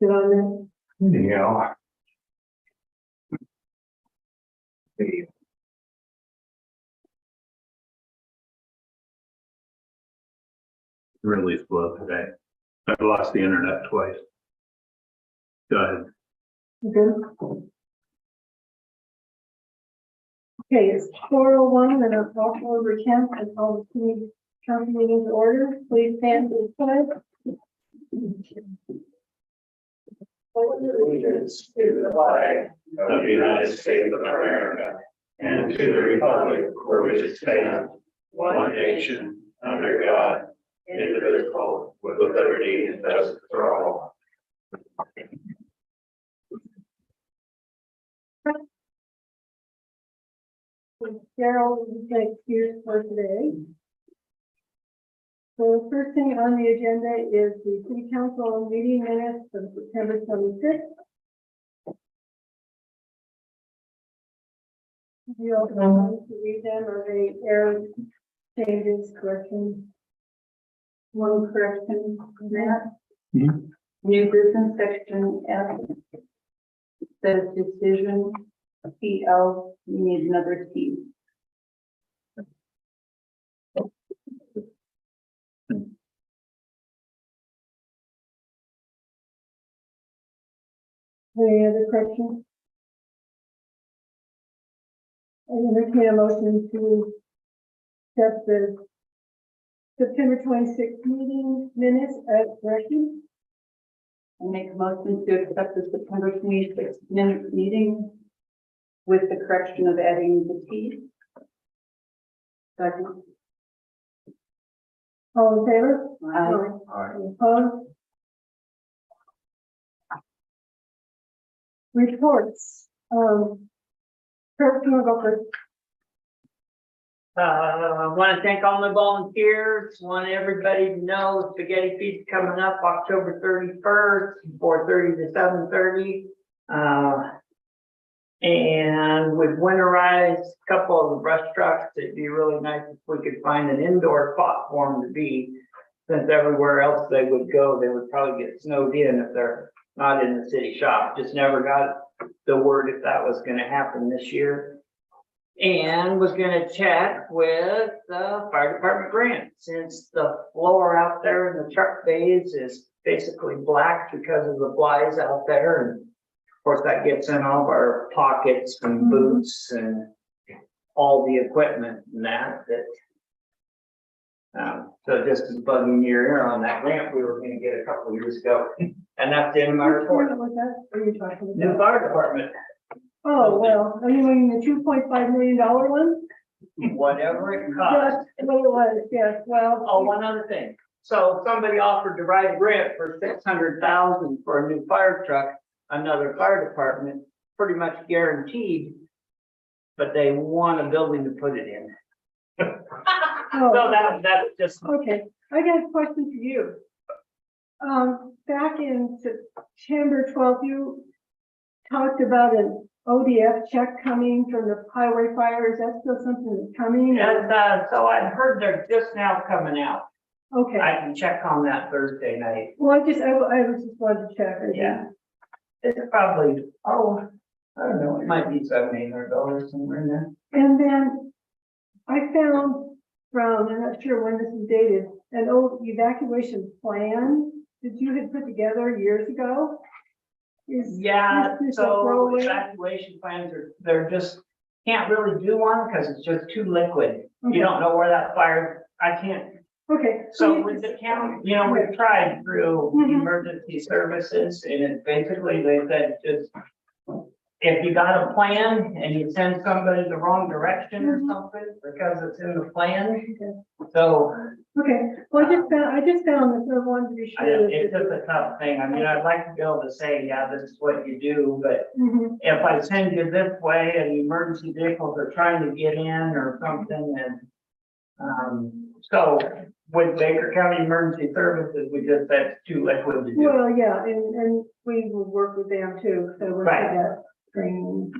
Sit on Yeah. Really slow today. I've lost the internet twice. Go ahead. it. Good. Okay, it's 4:01 and I'll call over Kemp and call the city council meeting to order. Please stand to the side. Allegiance to the flag of the United States of America and to the republic for which it stands, one nation, under God, indivisible, with liberty and justice for all. Cheryl is excused for today. So the first thing on the agenda is the city council meeting minutes from September 26th. You all want to read them or they errors, changes, corrections? One correction, Matt. Mhm. New business section F. Says decision, PL, you need another T. Any other questions? I entertain a motion to accept the September 26th meeting minutes as corrected. I make a motion to accept the September 26th minute meeting with the correction of adding the T. Second. All in favor? Aye. Any opposed? Reports. Kurt, you wanna go first? I want to thank all my volunteers, want everybody to know Spaghetti Feast coming up October 31st, 4:30 to 7:30. And with winterized a couple of the brush trucks, it'd be really nice if we could find an indoor spot for them to be. Since everywhere else they would go, they would probably get snowed in if they're not in the city shop. Just never got the word if that was gonna happen this year. And was gonna check with the fire department grant, since the floor out there in the truck bays is basically black because of the flies out there. And of course, that gets in all of our pockets and boots and all the equipment and that. So just as bugging your ear on that grant we were gonna get a couple of years ago. And that's the end of my report. What was that? What are you talking New about? fire department, Oh, well, are you mean the $2.5 million one? whatever it Yes, costs. what it was, yes, well. Oh, one other thing. So somebody offered to write a grant for 600,000 for a new fire truck, another fire department, pretty much guaranteed. But they want a building to put it in. Oh. So that's just, Okay, I got a question for you. Back in September 12th, you talked about an ODF check coming from the highway fire. Is that still something that's coming? and, so I've heard they're just now coming out. Okay, I can check on that Thursday night. well, I was just wanted to check. Yeah. It's probably, I don't know, it might be $700-800 somewhere in there. And then I found from, I'm not sure when this is dated, an old evacuation plan that you had put together years ago. Yeah, is this a so throwaway? evacuation plans they're just, can't really do one because it's just too liquid. Okay. You don't know where that fire, I can't. Okay. So with the county, we've tried through Mhm. emergency services and it basically, they said just, if you got a plan and you send somebody the wrong direction or Mhm. something because it's in the plan. Okay. So Okay, well, I just found this, I wanted to be sure. it's just a tough thing. I mean, I'd like to be able to say, yeah, this is what you do, but Mhm. if I send you this way and emergency vehicles are trying to get in or something and, so with Baker County Emergency Services, we just, that's too liquid to do. Well, yeah, and we will work with them too, so we're Right. that training.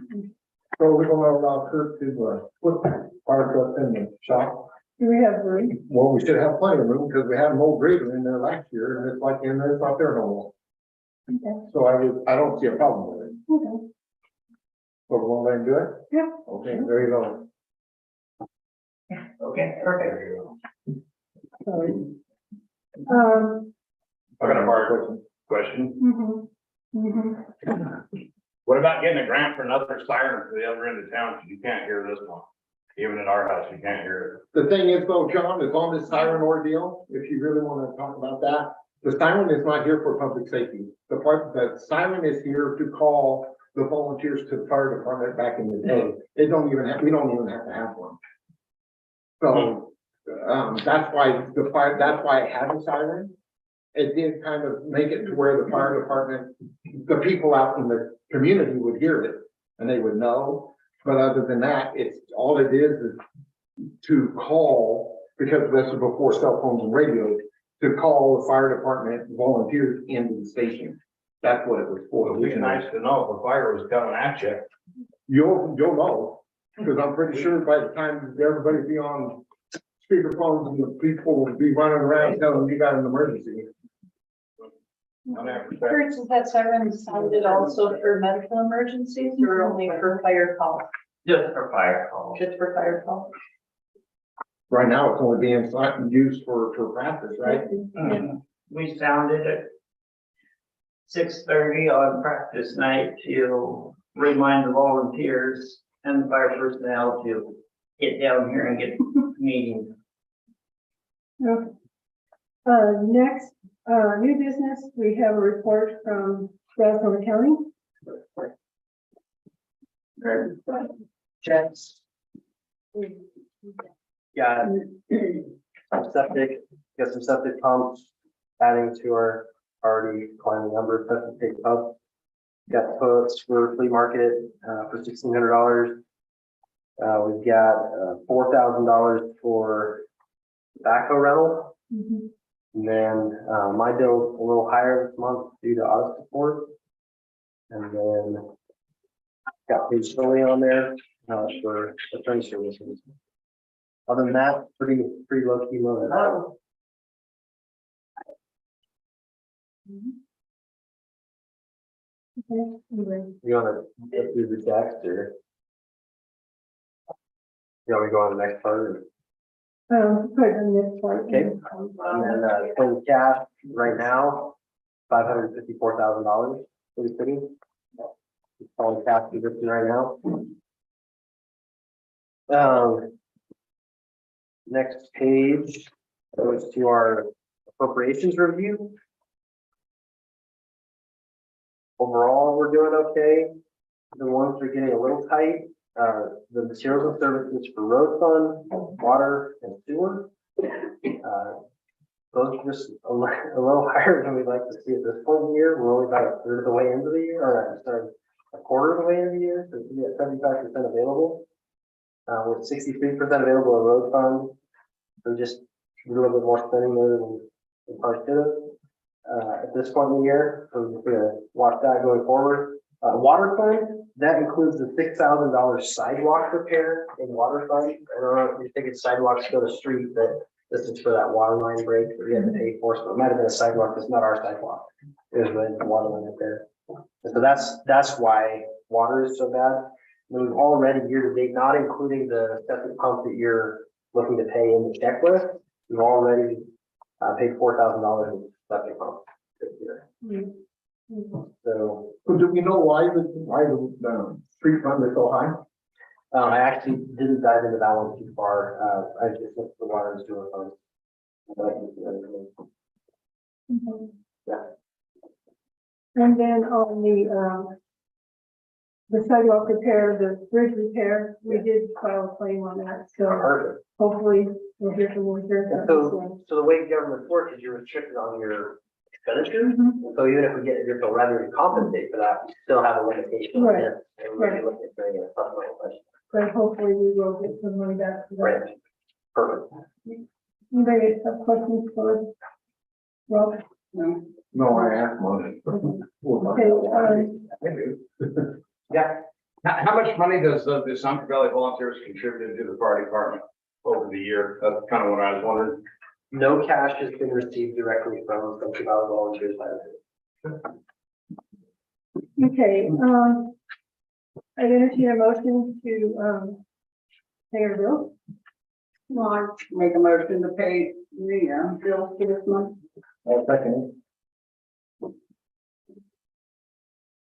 So we're gonna allow Kurt to, put fire trucks in the shop. Do we have room? Well, we should have plenty of room because we had an old grader in there last year and it's like, and it's not there no more. Okay, So I don't see a problem with it. okay, So we're gonna let him do it? yeah. Okay, there you go. Okay, perfect. Sorry. I got a hard question. What about getting a grant for another siren for the other end of town? 'Cause you can't hear this one. Even at our house, you can't hear The thing is though, John, is on this siren ordeal, if you really wanna talk about that, the siren is not here for public safety. The siren is here to call the volunteers to the fire department back in the day. We don't even have to have one. So, that's why that's why it has a siren. It did kind of make it to where the fire department, the people out in the community would hear it and they would know. But other than that, all it is to call, because this is before cell phones and radios, to call the fire department volunteers into the station. That's what it was it. for. It'd be nice to know if a fire was coming at you. You'll know, because I'm pretty sure by the time everybody be on speakerphones and the people will be running around telling them you got an emergency. Kurt, is that siren sounded also for medical emergencies or only for fire calls? Just for fire calls. Just for fire calls? Right now, it's only being used for practice, right? We sounded at 6:30 on practice night to remind the volunteers and the fire personnel to get down here and get meetings. Okay. Next, new business, we have a report from Strathmore County. Checks. Got some septic pumps, adding to our already climbing number of septic pumps. Got quotes for flea market, for $1,600. We've got, $4,000 for backhoe rental. And then, my bill's a little higher this month due to auto support. And then got paid solely on there, for attorney services. Other than that, pretty low key low. Okay, anyway. You wanna get through the text or? You want me to go on the next part? Or? Put on this part. Okay. And then, total cash right now, $554,000 for the city. It's all cash position right now. Next page goes to our appropriations review. Overall, we're doing okay. The ones that are getting a little tight, the materials and services for road fund, water and sewer. Those are just a little higher than we'd like to see at this point in the year. We're only about a third of the way into the year, or sorry, a quarter of the way into the year, so we at 75% available. We're 63% available in road fund. So just a little bit more spending there than we probably should have at this point in the year. So we're gonna watch that going forward. Water fund, that includes the $6,000 sidewalk repair in water fund. I don't know if you're thinking sidewalks go to street, but this is for that water line break that we had to pay for. So it might have been a sidewalk, it's not our sidewalk. It was related to water line repair. And so that's why water is so bad. And we've already year to date, not including the septic pump that you're looking to pay in the checklist, we've already paid $4,000 in septic pump this year. So Do we know why the street fund is so high? I actually didn't dive into that one too far. I just looked at the water and sewer funds. But I can see that information. Yeah. And then on the sidewalk repair, the bridge repair, we did file a claim on that, so Perfect. hopefully we'll hear from more insurance. And so the way government works is you're restricted on your expenditures. So even if we get your revenue to compensate for that, we still have a limitation. Right. And we're gonna look at doing a supplemental budget. But hopefully we will get some money back for that. Right. Perfect. Anybody have questions for Rob? No, I asked one. Okay, Yeah. How much money does the Sun Valley Volunteers contribute to the fire department over the year? That's kind of what I was wondering. No cash has been received directly from Central Valley Volunteers. Okay, I entertain a motion to, pay our bill. Well, I make a motion to pay the bills for this month. I'll second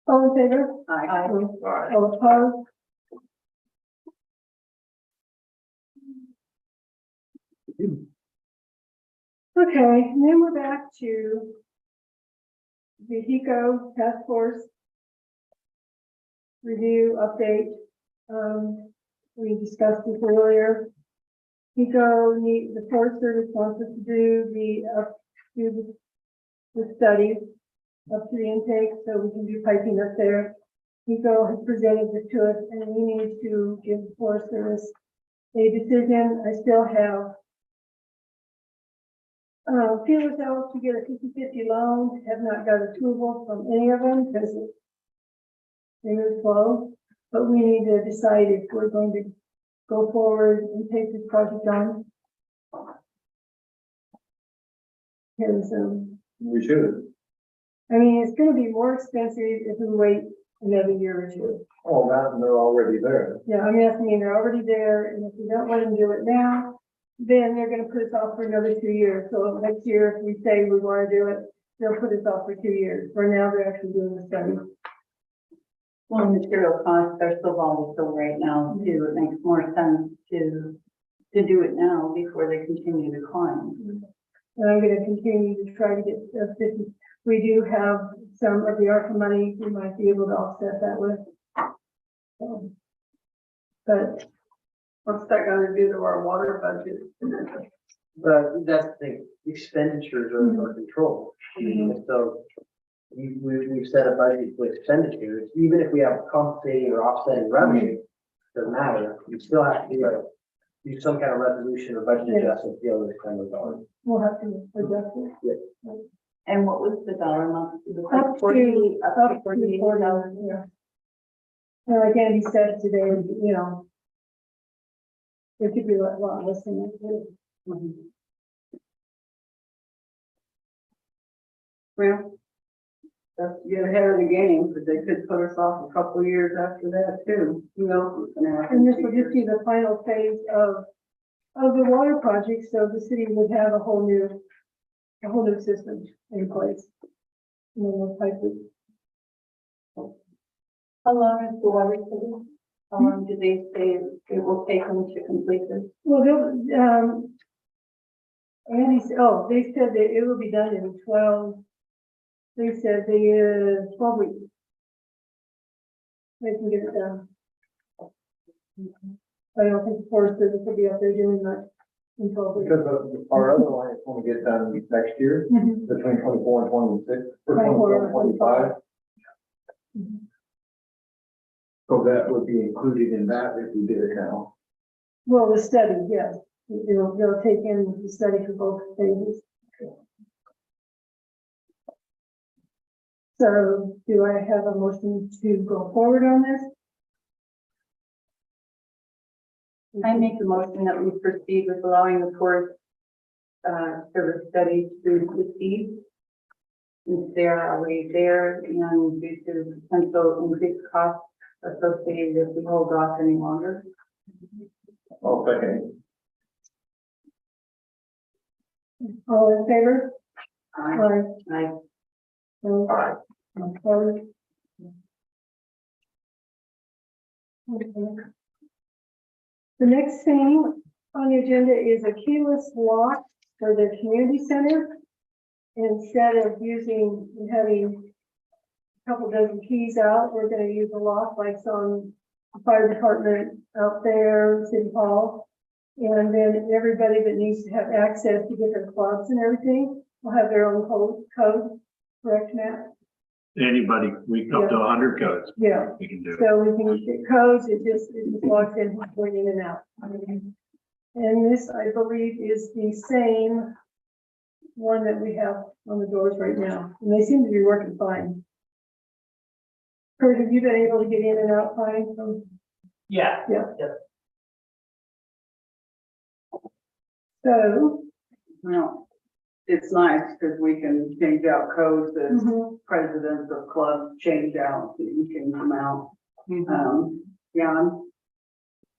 All in favor? Aye. All opposed? Okay, and then we're back to the HECO task force review update. We discussed this earlier. HECO the Forest Service wants us to do the studies up to the intake, so we can do piping up there. HECO has presented this to us, and we need to give the Forest Service a decision. I still have feelers out to get a 50-50 loan, have not got approval from any of them because they move slow, but we need to decide if we're going to go forward and take this project on. Because, We should. I mean, it's gonna be more expensive if we wait another year or two. Oh, that, and they're already there. Yeah, I mean, they're already there, and if we don't let them do it now, then they're gonna put us off for another 2 years. So next year, if we say we wanna do it, they'll put us off for 2 years. For now, they're actually doing the study. Well, material costs are so volatile right now too. It makes more sense to do it now before they continue to climb. And I'm gonna continue to try to get 50. We do have some of the ARPA money we might be able to offset that with. But what's that gonna do to our water budget? But that's the expenditures are controlled. Mhm. And so we've set a budget for expenditures, even if we have compensating or offsetting revenue, doesn't matter. You still have to do some kind of resolution or budget Yeah. adjustment to be able to spend those dollars. we'll have to adjust it. And what was the dollar amount? It was like Up to 40, up to 48,000. 40, yeah. And like Andy said today, you know, it could be a lot less than that. Too. Mhm. Well, that's to get ahead of the game, but they could put us off a couple of years after that too. Who knows what's gonna happen? And this will just be the final phase of the water project, so the city would have a whole new system in place. And then we'll pipe it. How long is the water study? How long do they say it will take them to complete this? Well, they'll, Andy said, they said that it will be done in 12, they said 12 weeks. They can get it done. I don't think the Forest Service will be up there doing much in 12 weeks. Because our other line is gonna get done next year, Mhm. between 24 and 26, or 24 24 and and 25. Mhm. So that would be included in that if we did it now. Well, the study, yes, they'll take in the study for both phases. So do I have a motion to go forward on this? I make a motion that we proceed with allowing the Forest Service study to proceed. Since they're already there and due to potential increased costs associated if we hold off any longer. Oh, second. All in favor? I, Aye. Aye. Opposed? Okay. The next thing on the agenda is a keyless lock for the community center. Instead of having a couple dozen keys out, we're gonna use a lock like on the fire department out there, City Hall. And then everybody that needs to have access to different clubs and everything will have their own code, correct, Matt? Anybody, we up to 100 codes, Yeah. we can do it. So we can get codes, it just logs in, going in and out. And this, I believe, is the same one that we have on the doors right now, and they seem to be working fine. Kurt, have you been able to get in and out fine from? Yeah. So, no, it's nice because we can change out codes as Mhm. presidents of clubs change out, so you can come out. Yeah,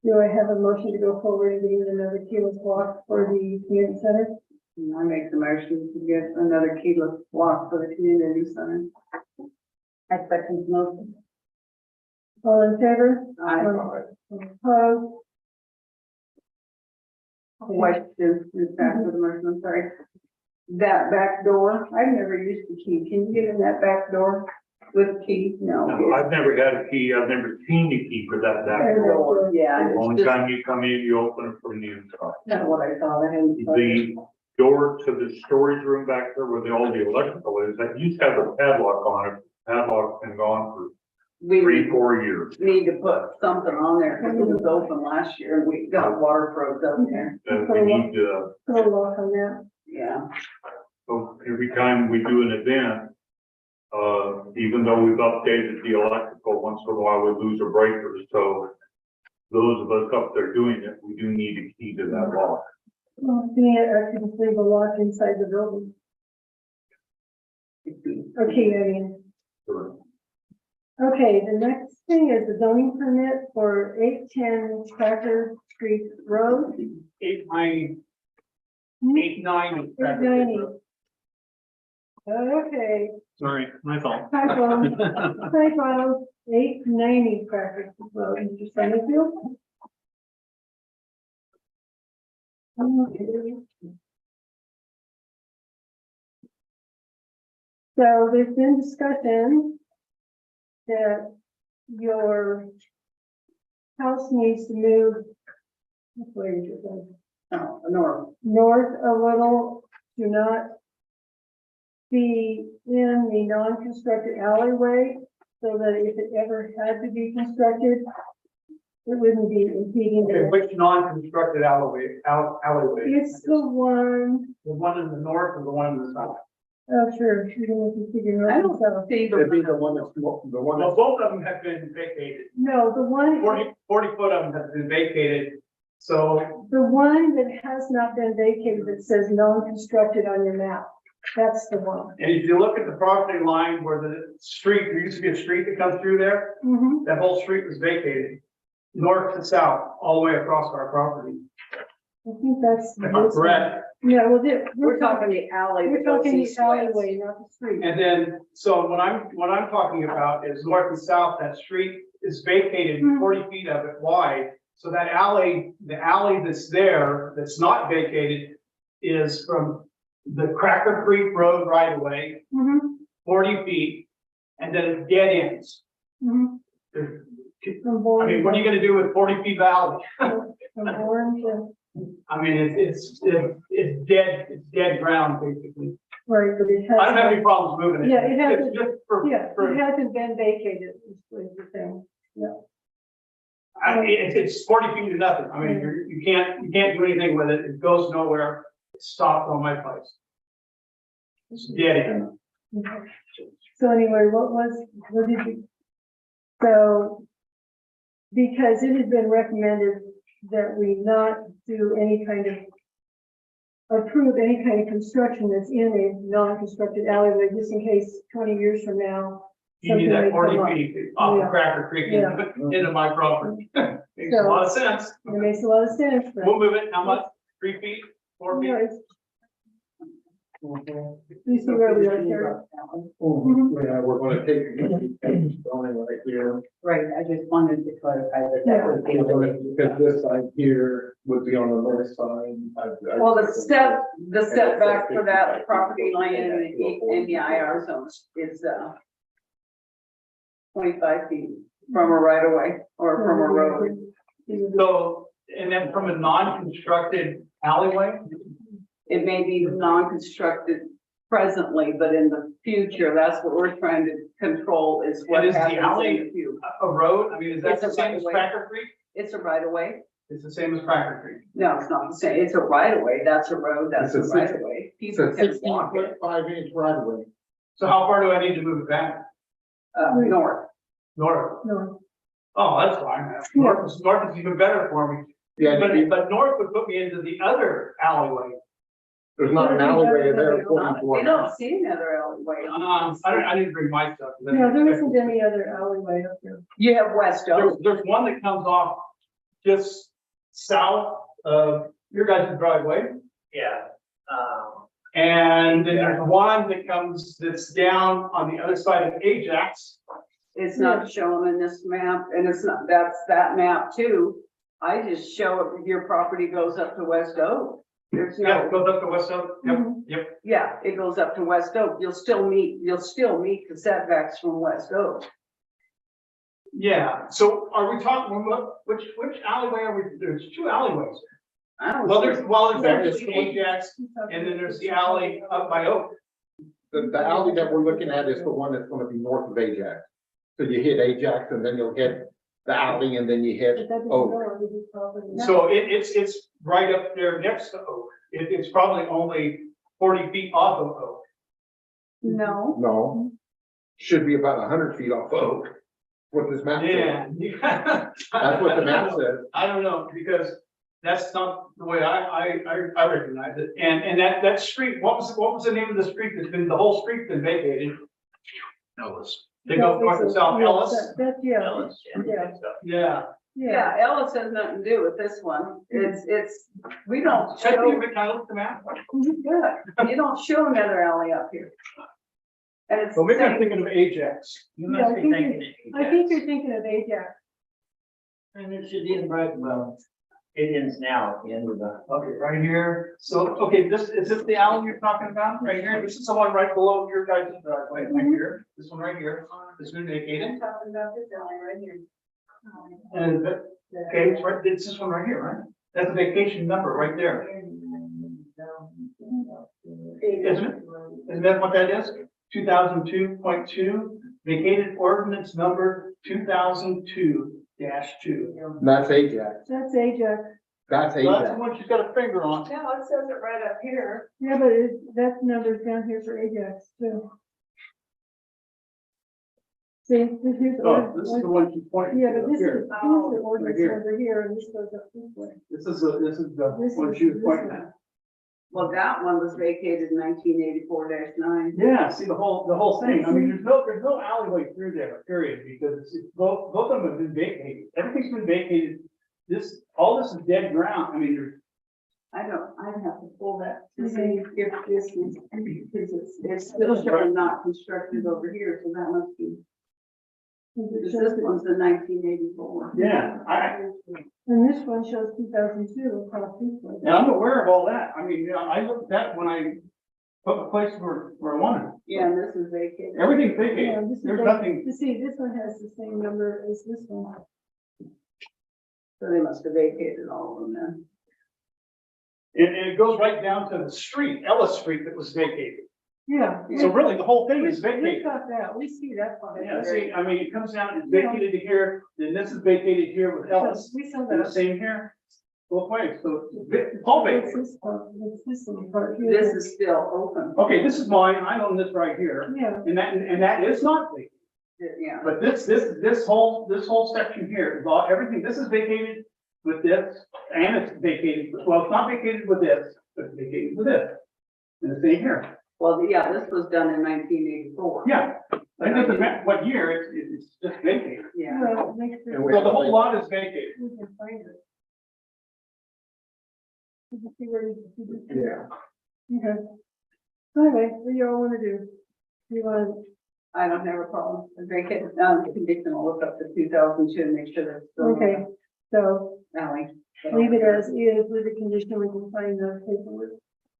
Do I have a motion to go forward and get another keyless lock for the community center? and I make the motion to get another keyless lock for the community center. I second the motion. All in favor? I Opposed? question, is back to the motion, I'm sorry. That back door, I've never used the key. Can you get in that back door with a key? No. I've never had a key, I've never seen the key for that back door. Yeah. The it's only just time you come in, you open it from the inside. Kind of what I thought. I hadn't. The door to the storage room back there where all the electrical is, that used to have a padlock on it. Padlock's been gone for We 3-4 years. need to put something on there because it was open last year and we got water froze up there. And we need to, Put a lock on that. Yeah. so every time we do an event, even though we've updated the electrical, once in a while we lose a breaker. So those of us up there doing it, we do need a key to that lock. Well, yeah, I can just leave a lock inside the building. Okay, I mean, okay, the next thing is the zoning permit for 810 Cracker Creek Road. 890. Hmm? 890. 890. Okay, Sorry, my fault. typo, 890 Cracker Creek Road, Mr. Summerfield. Okay. So there's been discussion that your house needs to move, which way is it going? Oh, north. North a little, to not be in the non-constructed alleyway, so that if it ever had to be constructed, it wouldn't be impeding Okay, the. which non-constructed alleyway? It's the one, The one in the north or the one in the south? oh, sure, you can figure I it don't out. see It'd be the, the one that's, the one Well, that's, both of them have been vacated. No, the one, 40 foot of them have been vacated. So, the one that has not been vacated that says non-constructed on your map, that's the one. and if you look at the property line where the street, there used to be a street that comes through there, Mm-hmm. that whole street was vacated. North to south, all the way across our property. I think that's. If I'm correct. Yeah, well, we're talking the alley. we're that goes talking the east-west. alleyway, not the street. And then, so what I'm talking about is north and south, that street is vacated, Mhm. 40 feet of it wide. So that alley, the alley that's there, that's not vacated, is from the Cracker Creek Road right away, Mm-hmm, 40 feet, and then it dead ends. mm-hmm. There- From I Bourne, mean, what are you gonna do with 40 feet valley? from Bourne to, I mean, it's dead ground, basically. right, but it has. I don't have any problems moving it. Yeah, it hasn't- It's just for, Yeah, it for hasn't been vacated, is the thing. It's 40 feet to nothing. I mean, you can't do anything with it. It goes nowhere. It stops on my place. It's dead end. Okay. So anyway, what did you? So, because it had been recommended that we not do any kind of approve any kind of construction that's in a non-constructed alleyway, just in case 20 years from now. You need that something may 40 come up. feet off Yeah. of Cracker Creek into my property. Makes a So- lot of sense. It makes a lot of sense, but. We'll move it. How much? 3 feet? 4 feet? No, it's- You see where we are here? yeah, we're gonna take zoning right here. Right, I just wanted to clarify that Yeah. that was the. Because this side here would be on the north side. Well, the step back for that property line in the IR zone is, 25 feet from a right of way or from a road. So, and then from a non-constructed alleyway? It may be non-constructed presently, but in the future, that's what we're trying to control is what And is the happens in alley- the future. A road? I mean, is that It's a the same as right-of-way. Cracker Creek? It's a right of way. It's the same as Cracker Creek. No, it's not the same. It's a right of way. That's a road. That's a It's a right of way. It's People a can 16 walk foot, it, 5-inch right of way. So how far do I need to move it back? north. North? No, Oh, that's fine. North is even better for me. Yeah, But north would put me into the other alleyway. There's not an alleyway there according to You what. don't see another alleyway. I didn't bring my stuff. No, there isn't any other alleyway up there. You have West Oak. There's one that comes off just south of your guys' driveway. Yeah. And then there's one that comes, that's down on the other side of Ajax. It's not shown in this map, and it's not, that's that map too. I just show if your property goes up to West Oak. There's Yeah, no, it goes up to West Oak. Yep, Mhm. yep. yeah, it goes up to West Oak. You'll still meet the setbacks from West Oak. Yeah, so are we talking, which alleyway are we, there's two alleyways. I don't. Well, there's There is actually Ajax, and then there's the alley up by Oak. The alley that we're looking at is the one that's gonna be north of Ajax. So you hit Ajax and then you'll hit the alley and then you But hit, that doesn't oh. go on his property. So it's right up there next to Oak. It's probably only 40 feet off of Oak. No, no. Should be about 100 feet off Oak. What this map says. Yeah. That's what the map says. I don't know, because that's not the way I recognize it. And that street, what was the name of the street that's been, the whole street's been vacated? Ellis. They go north and south, Yeah, Ellis? That, yeah, Ellis, yeah, Yeah. yeah. yeah, Ellis has nothing to do with this one. It's, we don't Check the show, title of the map. yeah, you don't show another alley up here. And it's. Well, maybe I'm saying- thinking of Ajax. You Yeah, must be thinking. I think you're thinking of Ajax. And it should be right, well, it ends now at the end of the. Okay, right here. So, okay, is this the alley you're talking about? Right here? This is the one right below your guys' driveway, right here. This one right here. This one vacated. Talking about this alley right here. And, okay, it's right, it's this one right here, right? That's a vacation number right there. Isn't it? Isn't that what that is? 2002.2, vacated ordinance number 2002-2. And that's Ajax. That's Ajax. That's That's the Ajax. one she's got a finger on. No, it says it right up here. Yeah, but that number's down here for Ajax too. See, this is. Oh, this is the one she's pointing Yeah, but to this is, here. this is the ordinance here. over here, and this goes up this way. This is the This one is- she was this pointing one. at. Well, that one was vacated in 1984-9. Yeah, see the whole thing. I mean, there's no alleyway through there, period, because it's both of them have been vacated. Everything's been vacated. All this is dead ground. I mean, there's, I'd have to pull that to see if this is, because it's still showing not constructed over here, so that must be, because this one's the 1984. yeah, And this one shows 2002 across this way. and I'm aware of all that. I mean, you know, I looked at that when I put the place where I wanted. Yeah, and this is vacated. Everything's Yeah, vacated. this is There's like- nothing, You see, this one has the same number as this one. So they must have vacated all of them then. and it goes right down to the street, Ellis Street, that was vacated. Yeah. So really, the whole thing We is vacated. got that, we see that part. Yeah, see, I mean, it comes down, it's vacated to here, then this is vacated here with Ellis, We saw and the that. same here, both ways, so it's all What's vacated. this part? What's this one part here? This is still open. Okay, this is mine, I own this right here, Yeah, and that is not vacated, Yeah, but this whole section here, is all, everything, this is vacated with this, and it's vacated, well, it's not vacated with this, but it's vacated with this. And the same here, well, yeah, this was done in 1984. yeah, it doesn't matter what year, it's just vacated, Yeah. well, it makes it. And so the whole lot is vacated. We can find it. You can see where you can see this. Yeah. Okay. So anyway, what do you all wanna do? You want, I don't have a problem. The vacant, conditional look up to 2002 and make sure that's still. okay, so Alley. leave it as is with the condition we can find the paperwork.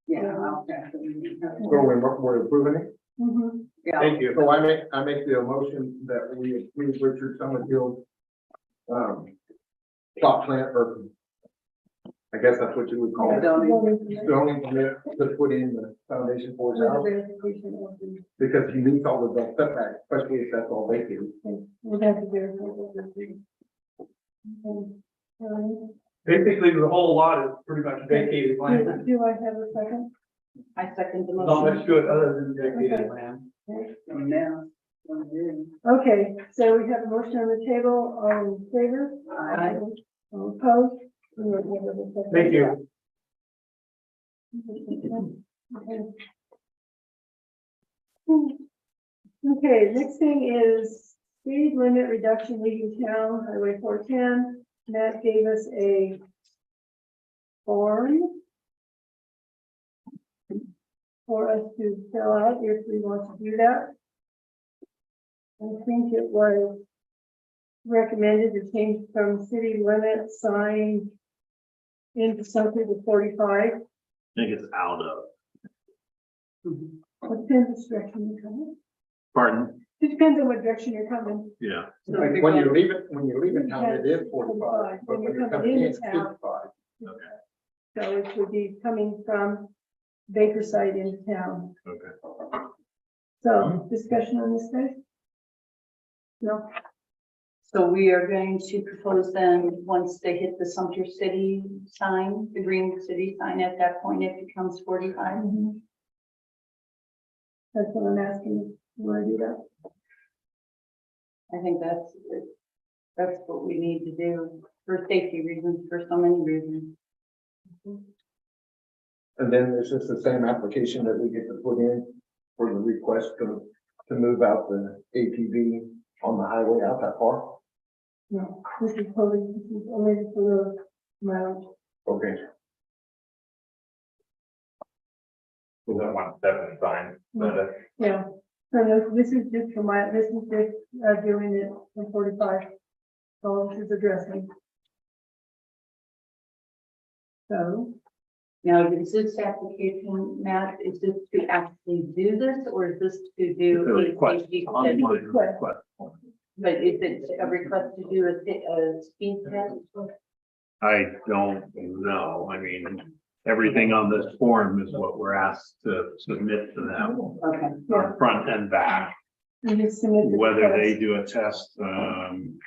Yeah, I'll pass it. So we're approving it. Mhm. Yeah, Thank you. So I make the motion that we approve Richard Summerfield's plot plan, or I guess that's what you would call it. Zoning permit to put in the foundation for his With the house, verification of the, because he meets all of the setbacks, especially if that's all vacated. we'd have to verify everything. Okay. Basically, the whole lot is pretty much vacated land. Do I have a second? I second the Not motion. much to it other than vacated Okay. land. And now, what do you Okay, so we have a motion on the table, all in favor? do? Aye. All opposed? And we have a second. Thank you. Okay, next thing is speed limit reduction leaving town, Highway 410. Matt gave us a form for us to fill out if we want to do that. I think it was recommended to change from city limit sign into something to 45. I think it's out of. What depends which direction you're coming. Pardon? It depends on what direction you're coming. Yeah. I think when you leave it town, it is 45, but when you're coming in, it's town. 55. So it would be coming from Bakerside into town. Okay. So discussion on this, guys? No, So we are going to propose then, once they hit the Sumter City sign, the green city sign, at that point, it becomes 45. that's what I'm asking. You want to do that? I think that's what we need to do for safety reasons, for so many reasons. And then there's just the same application that we get to put in for the request to move out the ATV on the highway out that far. No, this is only for the mileage. Okay. Well, that one's definitely fine, but, Yeah, so this is just for this is just doing it for 45. So this is addressing. So, Now, is this application, Matt, is this to actually do this, or is this to do? The a request, safety online study? request. But is it a request to do a speed test? I don't know. I mean, everything on this form is what we're asked to submit to them, Okay. yeah, front and back. you just submit the Whether they request. do a test, I'm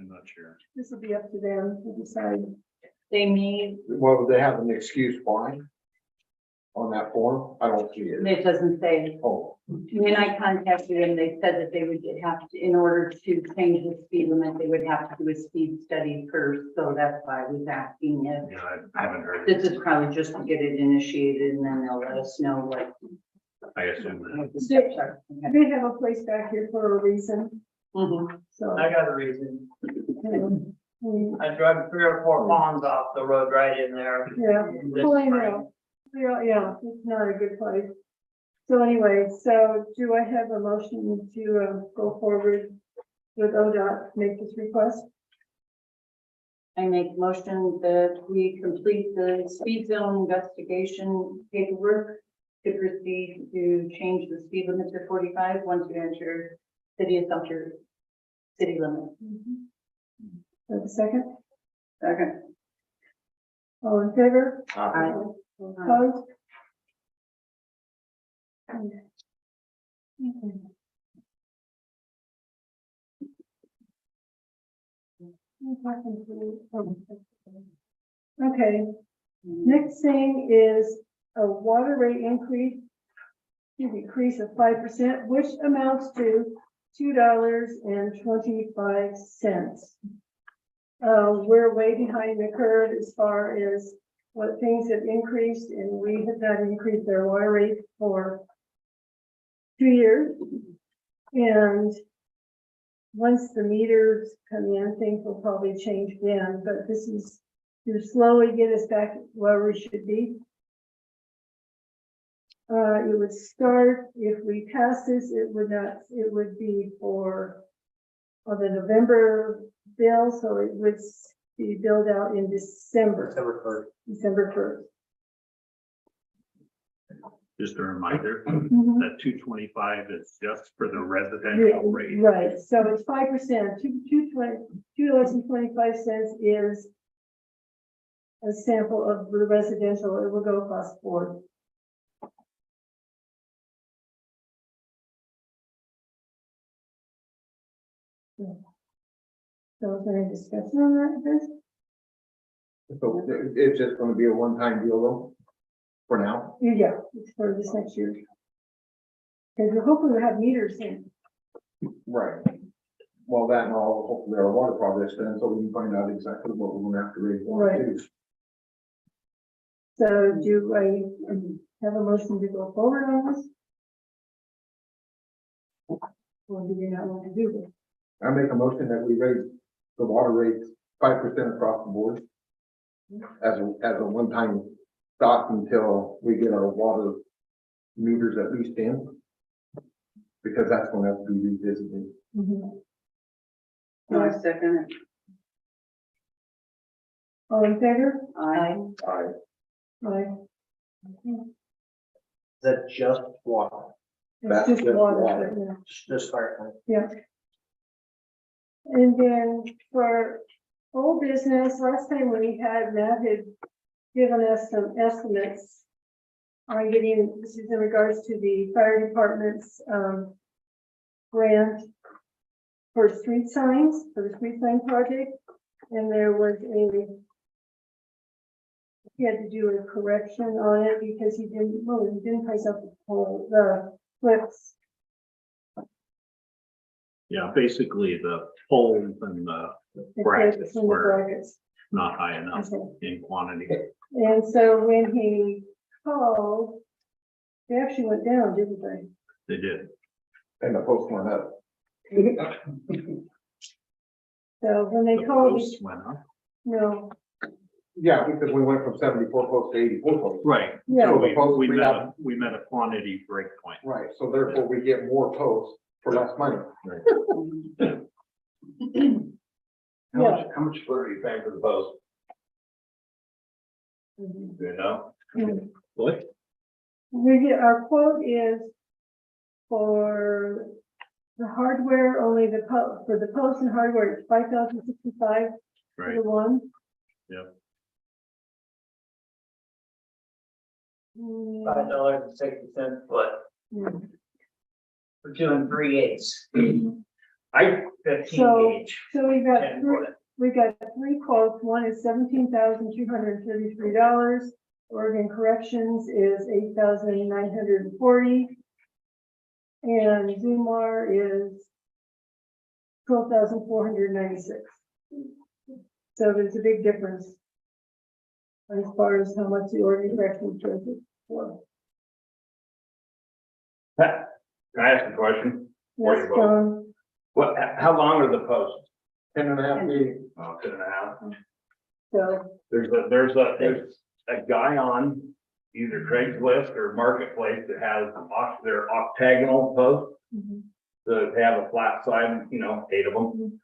not sure. This will be up to them to decide. They may, Well, do they have an excuse why on that form? I don't see it. it doesn't say. Oh, When I contacted them, they said that they would have to, in order to change the speed limit, they would have to do a speed study first. So that's why I was asking if You know, I haven't heard. this is probably just to get it initiated, and then they'll let us know what I assume that. what the steps are. Okay. They have a place back here for a reason, Mhm. so. I got a reason. we- I drug 3 or 4 ponds off the road right in there. Yeah, this pulling spring. out. Yeah, it's not a good place. So anyway, so do I have a motion to go forward with ODOT, make this request? I make a motion that we complete the speed zone investigation paperwork to proceed to change the speed limit to 45 once we enter city of Sumter city limit. Have a second? Second. All in favor? Aye. Opposed? Okay. Okay, next thing is a water rate increase, decrease of 5%, which amounts to $2.25. We're way behind the curve as far as what things have increased, and we have not increased our water rate for 2 years. And once the meters come in, things will probably change then, but this is to slowly get us back where we should be. It would start, if we pass this, it would be for the November bill, so it would be billed out in December. December 1st. Just a reminder Mhm. that 225 is just for the residential rate. Right, so it's 5%, $2.25 is a sample of the residential, it will go across the board. So is there any discussion on that, Chris? so it's just gonna be a one-time deal though, for now? Yeah, it's for this next year. Because we're hoping to have meters in. Right. Well, that and all, hopefully our water progress then, so we can find out exactly what we're gonna have to raise water Right. to. So do I have a motion to go forward on this? Or do you not want to do this? I make a motion that we raise the water rates 5% across the board. As a one-time stop until we get our water meters at least in. Because that's going to have to be revisited. Mhm. No, I second it. All in favor? Aye. Aye. Is that just water? It's That's just just water, water. but, yeah. Just fire. Yeah. And then for old business, last time we had, Matt had given us some estimates on getting, this is in regards to the fire department's, grant for street signs, for the street sign project. And there was he had to do a correction on it because he didn't price up the flips. Yeah, basically the poles and the the brackets flips and the were brackets. not high enough Okay. in quantity. And so when he called, they actually went down, didn't they? They did. And the post went up. So when they The called, posts went up. no, Yeah, because we went from 74 posts to 84 posts. Right. Yeah. So The posts we we met have- we met a quantity break point. Right, so therefore we get more posts for less money. yeah. How much are you paying for the post? Mhm. Do you know? Mhm. What? Our quote is for the hardware, only for the post and hardware, it's $5,065 for Right, the one. Yep. Mm, $5.60 foot mm. for 2 3/8. I, 15 So- gauge, So we got 10 three, foot. we got three quotes. One is $17,233. Oregon Corrections is $8,940. And Zumar is $12,496. So there's a big difference as far as how much the Oregon Corrections charges for. Can I ask a question? Before Yes, you vote. John, What, how long are the posts? 10.5 days. Oh, 2.5. so, There's a guy on either Craigslist or Marketplace that has their octagonal posts. mhm, So they have a flat side, 8 of them.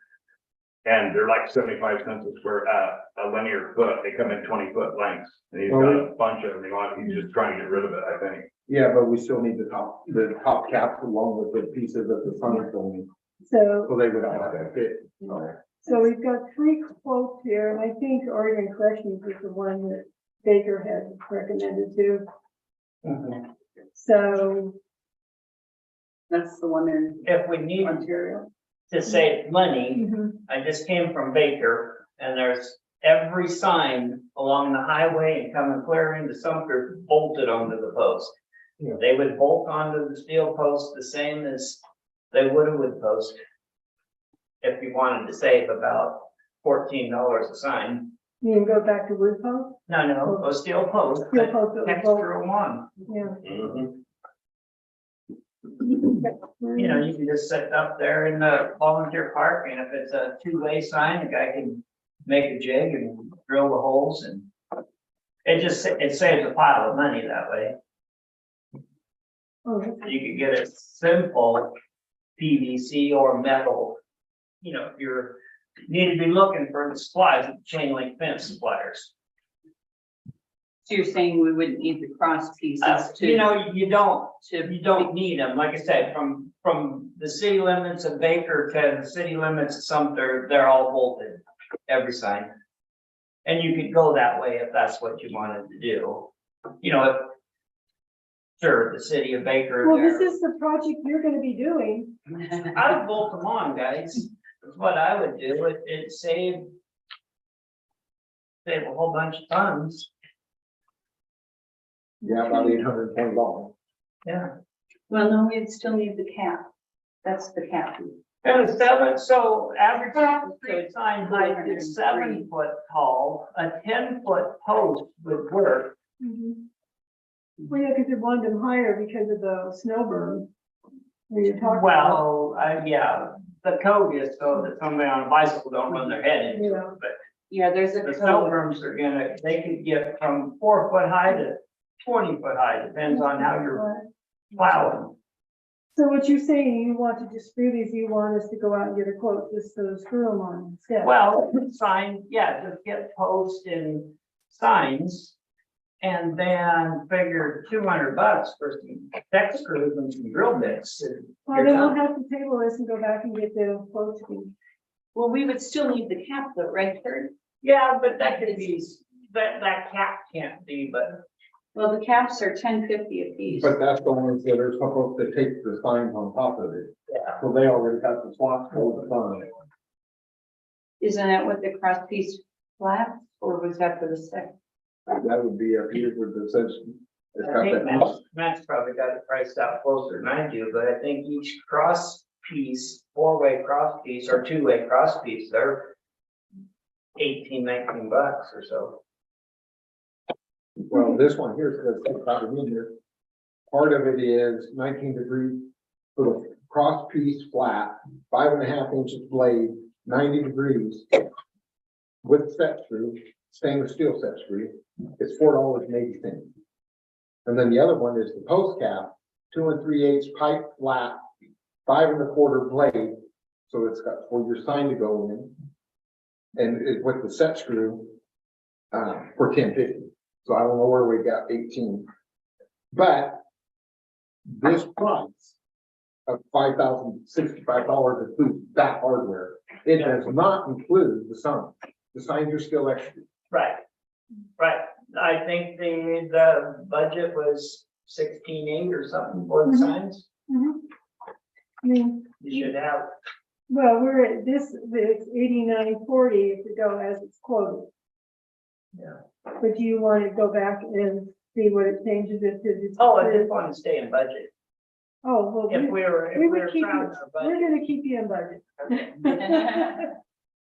And they're like 75 cents a square, a linear foot. They come in 20-foot lengths. And he's got a bunch of them. He's just trying to get rid of it, I think. Yeah, but we still need the top caps along with the pieces of the signs only, so, so they would all have to fit. so we've got three quotes here, and I think Oregon Corrections is the one that Baker had recommended to. So, That's the one in If we need Ontario. to save money, mhm, I just came from Baker and there's every sign along the highway and coming clear into Sumter bolted onto the post. Yeah. They would bolt onto the steel post the same as they would a wood post. If you wanted to save about $14 a sign. you can go back to wood post, No, a steel post, steel but post, that was extra one. yeah. You can just sit up there in the volunteer park, and if it's a two-way sign, the guy can make a jig and drill the holes, and it saves a pile of money that way. Oh, You could get a simple PVC or metal. If you need to be looking for the supplies, chain link fence suppliers. So you're saying we wouldn't need the cross pieces to. You don't need them. Like I said, from the city limits of Baker to the city limits of Sumter, they're all bolted, every sign. And you could go that way if that's what you wanted to do. Sure, the city of Baker. well, this is the project you're gonna be doing. I would bolt them on, guys. That's what I would do. It save a whole bunch of tons. Yeah, about $820. Yeah. Well, no, we'd still need the cap. That's the cap. And so average street sign height is 7 foot tall, a 10-foot post would work. Well, yeah, because they wanted them higher because of the snow burn. Where you're talking about. Well, yeah, the code is so that somebody on a bicycle don't run their head into it, but Yeah, there's a the snow code. berms are gonna, they could get from 4 foot high to 20 foot high, depends on how you're plowing. So what you're saying, you want to dispute these, you want us to go out and get a quote just to screw them on instead? Well, sign, yeah, just get posts and signs. And then figure $200 for some deck screws and some drill bits. and Well, you're then we'll done. have to table this and go back and get the quotes again. Well, we would still need the cap though, right, Kurt? Yeah, but that could be, that cap can't be, but Well, the caps are $10.50 a piece. But that's the ones that are supposed to take the signs on top of it. yeah. So they already got the slots for the sign. Isn't that what the cross piece flats, or was that for the stick? That would be up here with the says. It's I got think that. Matt's probably got it priced out closer than I do, but I think each cross piece, 4-way cross piece or 2-way cross piece, they're 18, 19 bucks or so. Well, this one here says about a meter. Part of it is 19 degree for the cross piece flat, 5.5 inches blade, 90 degrees. With set screw, stainless steel set screw, it's $4.80. And then the other one is the post cap, 2 3/8 pipe flat, 5 1/4 blade. So it's got for your sign to go in. And it with the set screw, for $10.50. So I don't know where we got 18. But this price of $5,065 includes that hardware. It does not include the sign. The signs are still extra. Right, right. I think the budget was 16.8 or something for the Mhm. signs. I mean, You should have, well, we're at this, it's 89.40 if we go as it's quoted. Yeah. But do you want to go back and see what it changes if it's? oh, I just want to stay in budget. Oh, well, If we were we would keep proud you- of our we're budget. gonna keep you in budget.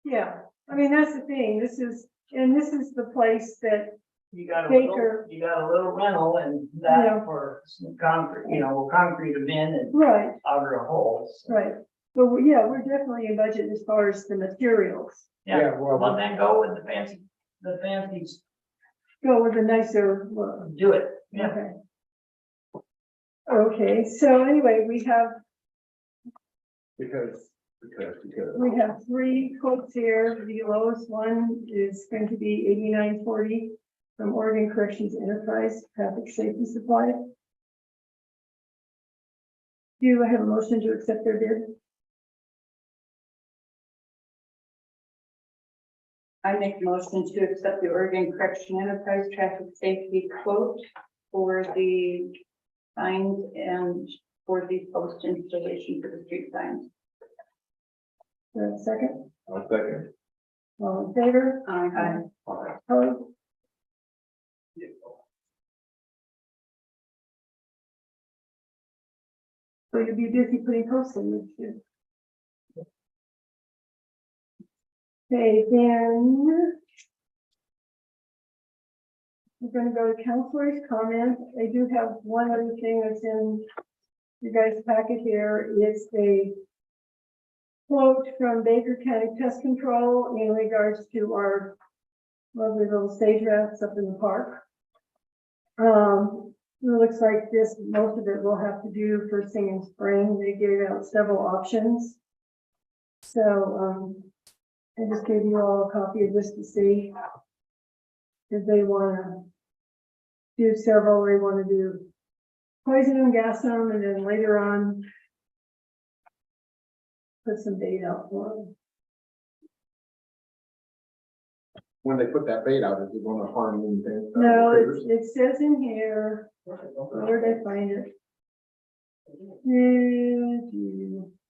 Yeah, I mean, that's the thing, this is the place that, You got a Baker. little rental and Yeah. that for some concrete, we'll concrete them in and right, auger a hole. so. right. But yeah, we're definitely in budget as far as the materials. Yeah, well, well, then go with the fancy, Go with a nicer look. do it. Yeah. Okay. Okay, so anyway, we have Because. We have 3 quotes here. The lowest one is going to be 89.40 from Oregon Corrections Enterprise Traffic Safety Supply. Do I have a motion to accept their bid? I make a motion to accept the Oregon Correction Enterprise Traffic Safety quote for the signs and for the post installation for the street signs. Do I have a second? I'll second. All in favor? Aye. Opposed? So you'll be busy putting posts in this year. Okay, then we're gonna go to counselor's comments. I do have one other thing that's in you guys' packet here. It's a quote from Baker County Pest Control in regards to our lovely little sage rats up in the park. It looks like this, most of it will have to do first thing in spring. They gave out several options. So, I just gave you all a copy of this to see. If they wanna do several, they wanna do poison them, gas them, and then later on put some bait out for them. When they put that bait out, is it gonna harm anything? No, it says in here, where did I find it?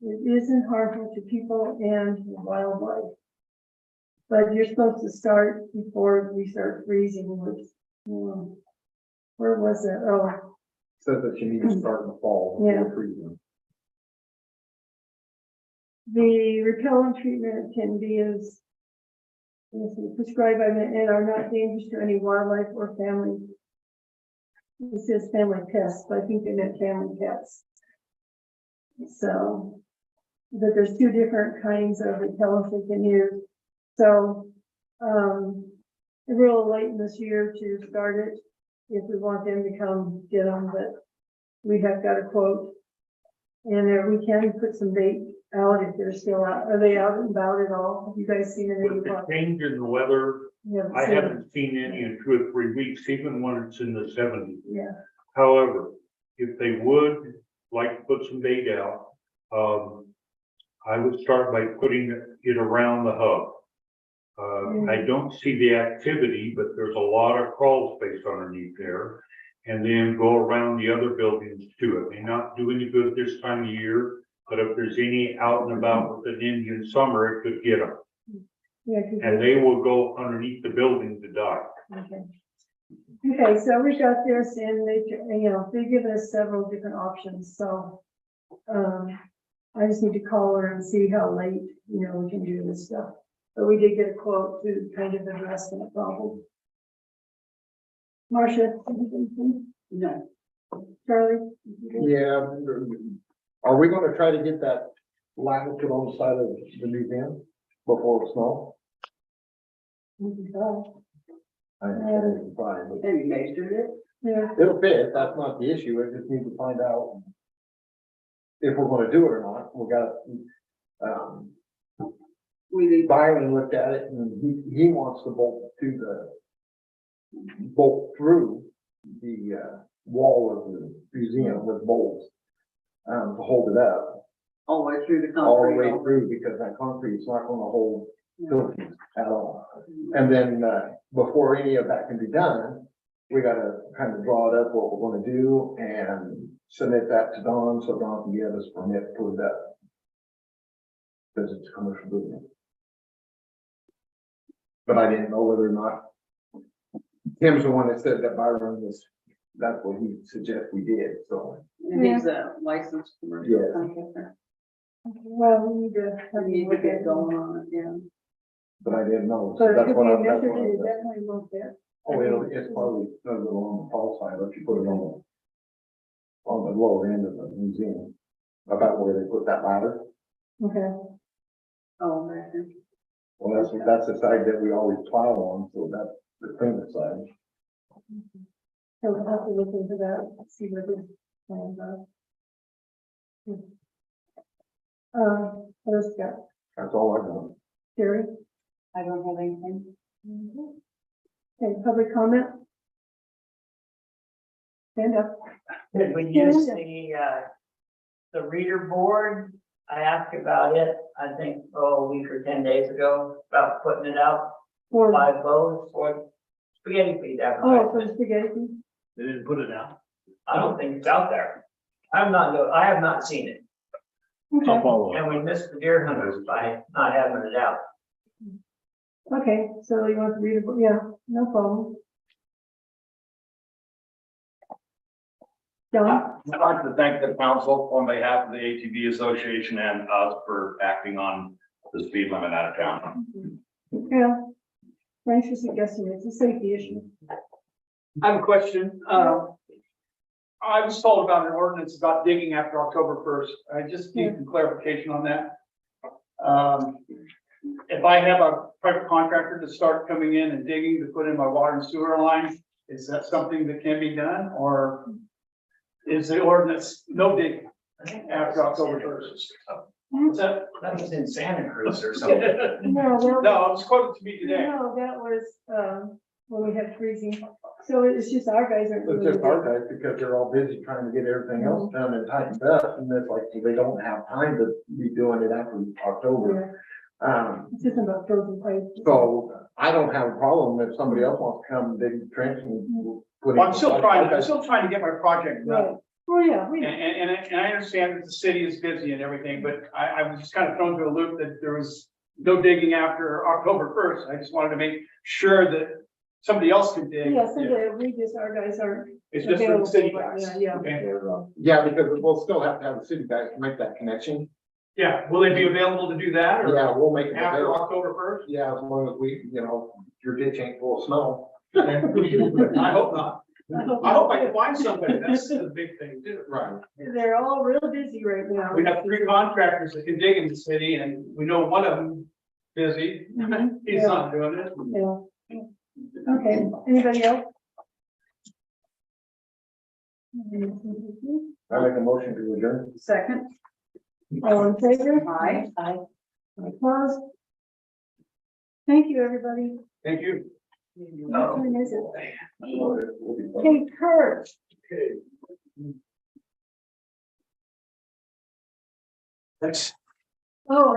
It isn't harmful to people and wildlife. But you're supposed to start before we start freezing, which, where was it? Oh, Says that you need to start in the fall. Yeah. before freezing. the repellent treatment can be as prescribed by and are not dangerous to any wildlife or family it says family pests, but I think they meant family pets. So, but there's two different kinds of repellents we can use. So, it's real late in this year to start it, if we want them to come get them, but we have got a quote. And we can put some bait out if they're still out. Are they out and about at all? Have you guys seen any? With the change in the weather, You haven't I seen haven't seen any in 2 or 3 weeks, even when it's in the 70s. Yeah, However, if they would like to put some bait out, I would start by putting it around the hub. I don't see the activity, but there's a lot of crawl space underneath there. And then go around the other buildings too. It may not do any good this time of year, but if there's any out and about with an Indian summer, it could get them. yeah. 'Cause And they will go underneath the building to die. Okay. Okay, so we got this and they, they've given us several different options, so. I just need to call her and see how late, we can do this stuff. But we did get a quote to kind of address that problem. Marcia, anything? No. Charlie? Yeah, are we gonna try to get that ladder put on the side of the museum before it snows? We can try. I understand it's fine, but Have you measured it? Yeah, it'll fit, that's not the issue, I just need to find out if we're gonna do it or not, we got, We need, Byron looked at it and he wants to bolt through the, wall of the museum with bolts, to hold it up all the way through the all the concrete. way through, because that concrete is not gonna hold buildings at all. And then, before any of that can be done, we gotta kind of draw it up what we're gonna do and submit that to Dawn, so Dawn can give us permit to put it up. Because it's a commercial building. But I didn't know whether or not Tim's the one that said that Byron was, that's what he suggested we did, so. And he's a licensed commercial Yes. contractor. well, we need to. We need to get going on it, yeah. But I didn't know, So so it that's could what be I, that's measured, what and it I. definitely won't fit. Oh, it's probably a little on the tall side, let you put it on the lower end of the museum, about where they put that ladder. Okay, Oh, man. Well, that's the side that we always plow on, so that's the cleaner side. so we'll have to look into that, see what the plans are. What else you got? That's all I know. Jerry? I don't have anything. Okay, public comment? Stand up. Did we use the reader board? I asked about it, I think, a week or 10 days ago, about putting it out, For, 5 loaves for spaghetti feed oh, for advertisement. the spaghetti? They didn't put it out. I don't think it's out there. I have not seen it, Okay, follow and we missed the deer hunters by not having it out. okay, so you want to read it, yeah, no problem. John? I'd like to thank the council on behalf of the ATV Association and us for acting on the speed limit out of town. Yeah. Thanks for suggesting it. It's a safety issue. I have a question. I was told about an ordinance about digging after October 1st. I just need some clarification on that. If I have a private contractor to start coming in and digging to put in my water and sewer line, is that something that can be done, or is the ordinance no digging after October 1st? What's that? That was in Santa Cruz or No, that No, it was quoted to me today. no, that was, when we had freezing. So it's just our guys aren't. It's doing just it. our guys, because they're all busy trying to get everything else done and tightened up, and it's like, they don't have time to be doing it after October. It's just about frozen pipes. So I don't have a problem if somebody else wants to come dig the trench and put. Well, I'm still trying to get my project done. Right. Oh, yeah, we, And I understand that the city is busy and everything, but I was just kind of thrown through a loop that there was no digging after October 1st. I just wanted to make sure that somebody else can dig. yeah, so we just, our guys aren't. It's just for the city available, but guys. Yeah, Okay. Yeah, because we'll still have to have the city guys make that connection. Yeah, will they be available to do that or Yeah, we'll make it after available. October Yeah, as long as we, your ditch ain't full of snow. 1st? I hope not. I hope I can find somebody, that's the big thing too. Right. They're all real busy right now. We have 3 contractors that can dig in the city, and we know one of them busy, Mhm. he's not doing it. Yeah. Okay, anybody else? I make a motion to adjourn. Second. All in favor? Aye. Opposed? Thank you, everybody. Thank you. What time is it? Hey, Kurt. Thanks. Oh,